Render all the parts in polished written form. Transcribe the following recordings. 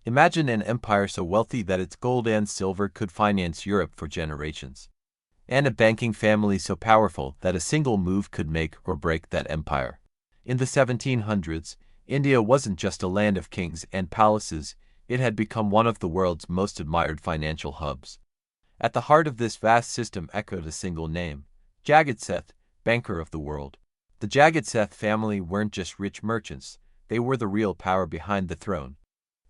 Imagine an empire so wealthy that its gold and silver could finance Europe for generations. And a banking family so powerful that a single move could make or break that empire. In the 1700s, India wasn't just a land of kings and palaces, it had become one of the world's most admired financial hubs. At the heart of this vast system echoed a single name, Jagat Seths, banker of the world. The Jagat Seths family weren't just rich merchants, they were the real power behind the throne.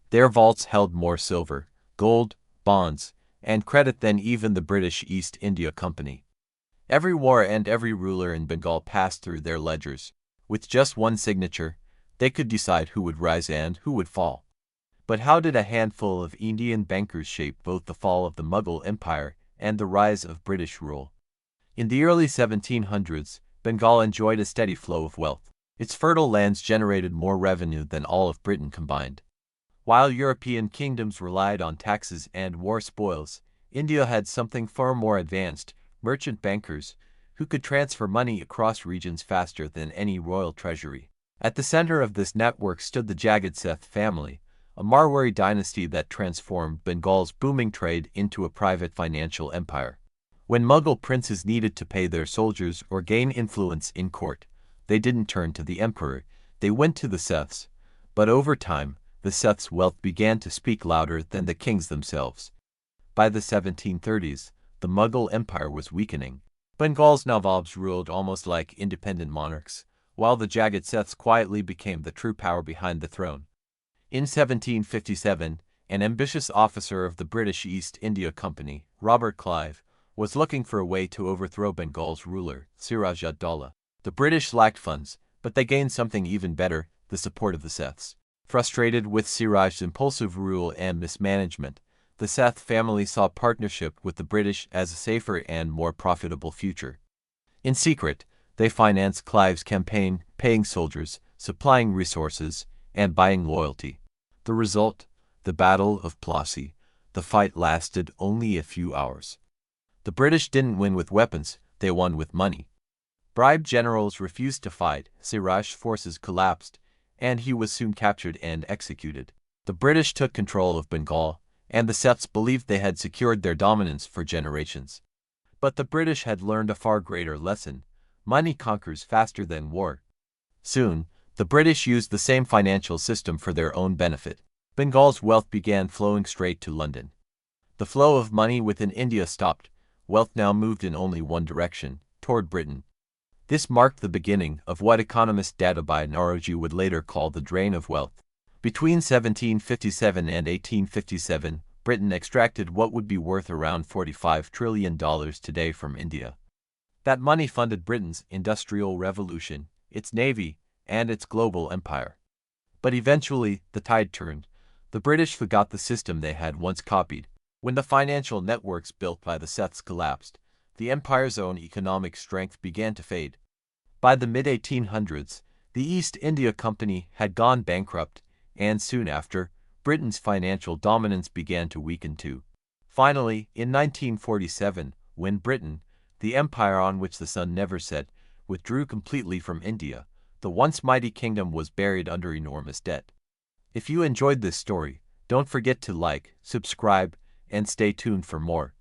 Their vaults held more silver, gold, bonds, and credit than even the British East India Company. Every war and every ruler in Bengal passed through their ledgers. With just one signature, they could decide who would rise and who would fall. But how did a handful of Indian bankers shape both the fall of the Mughal Empire and the rise of British rule? In the early 1700s, Bengal enjoyed a steady flow of wealth. Its fertile lands generated more revenue than all of Britain combined. While European kingdoms relied on taxes and war spoils, India had something far more advanced, merchant bankers, who could transfer money across regions faster than any royal treasury. At the center of this network stood the Jagat Seths family, a Marwari dynasty that transformed Bengal's booming trade into a private financial empire. When Mughal princes needed to pay their soldiers or gain influence in court, they didn't turn to the emperor, they went to the Seths. But over time, the Seths' wealth began to speak louder than the kings themselves. By the 1730s, the Mughal Empire was weakening. Bengal's Nawabs ruled almost like independent monarchs, while the Jagat Seths quietly became the true power behind the throne. In 1757, an ambitious officer of the British East India Company, Robert Clive, was looking for a way to overthrow Bengal's ruler, Siraj ud-Daulah. The British lacked funds, but they gained something even better, the support of the Seths. Frustrated with Siraj's impulsive rule and mismanagement, the Seth family saw partnership with the British as a safer and more profitable future. In secret, they financed Clive's campaign, paying soldiers, supplying resources, and buying loyalty. The result? The Battle of Plassey. The fight lasted only a few hours. The British didn't win with weapons, they won with money. Bribed generals refused to fight, Siraj's forces collapsed, and he was soon captured and executed. The British took control of Bengal, and the Seths believed they had secured their dominance for generations. But the British had learned a far greater lesson: money conquers faster than war. Soon, the British used the same financial system for their own benefit. Bengal's wealth began flowing straight to London. The flow of money within India stopped. Wealth now moved in only one direction, toward Britain. This marked the beginning of what economist Dadabhai Naoroji would later call the drain of wealth. Between 1757 and 1857, Britain extracted what would be worth around $45 trillion today from India. That money funded Britain's industrial revolution, its navy, and its global empire. But eventually, the tide turned. The British forgot the system they had once copied. When the financial networks built by the Seths collapsed, the empire's own economic strength began to fade. By the mid-1800s, the East India Company had gone bankrupt, and soon after, Britain's financial dominance began to weaken too. Finally, in 1947, when Britain, the empire on which the sun never set, withdrew completely from India, the once mighty kingdom was buried under enormous debt. If you enjoyed this story, don't forget to like, subscribe, and stay tuned for more.